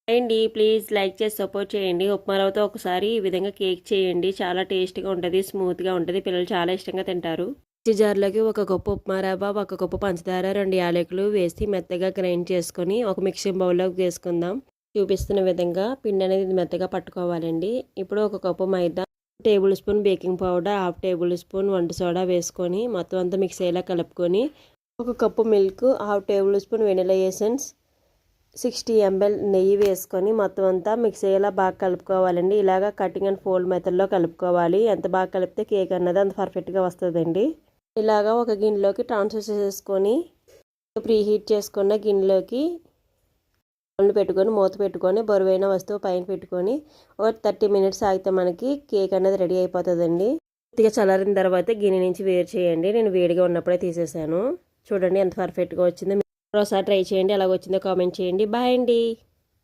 అండి please like చేసి support చేయండి. ఉప్మా రవ్వతో ఒకసారి ఈ విధంగా కేక్ చేయండి. చాలా టేస్ట్గా ఉంటుంది, స్మూత్గా ఉంటుంది. పిల్లలు చాలా ఇష్టంగా తింటారు. మిక్సీ జార్లోకి ఒక కప్పు ఉప్మా రవ్వ, ఒక కప్పు పంచదార, 2 యాలకులు వేసి మెత్తగా గ్రైండ్ చేసుకొని ఒక మిక్సింగ్ బౌల్లోకి వేసుకుందాం. చూపిస్తున్న విధంగా పిండి అనేది మెత్తగా పట్టుకోవాలండి. ఇప్పుడు ఒక కప్పు maida, table spoon baking powder, half table spoon వంట సోడా వేసుకొని మొత్తం అంతా మిక్స్ అయ్యేలా కలుపుకొని ఒక కప్పు milk, half table spoon vanilla essence, 60 ml నెయ్యి వేసుకొని మొత్తం అంతా మిక్స్ అయ్యేలా బాగా కలుపుకోవాలండి. ఇలాగా కటింగ్ అండ్ ఫోల్డ్ మెథడ్లో కలుపుకోవాలి. ఎంత బాగా కలిపితే కేక్ అన్నది అంత పర్ఫెక్ట్గా వస్తుందండి. ఇలాగా ఒక గిన్నెలోకి ట్రాన్స్ఫర్ చేసేసుకొని ప్రీ హీట్ చేసుకున్న గిన్నెలోకి పెట్టుకొని మూత పెట్టుకొని బరువైన వస్తువు పైన పెట్టుకొని ఒక 30 minutes ఆగితే మనకి కేక్ అనేది రెడీ అయిపోతుందండి. కొద్దిగా చల్లారిన తర్వాత గిన్నె నుంచి వేరు చేయండి. నేను వేడిగా ఉన్నప్పుడే తీసేసాను. చూడండి ఎంత పర్ఫెక్ట్గా వచ్చిందో. ఒకసారి ట్రై చేయండి. ఎలాగ వచ్చిందో కామెంట్ చేయండి. బాయ్ అండి.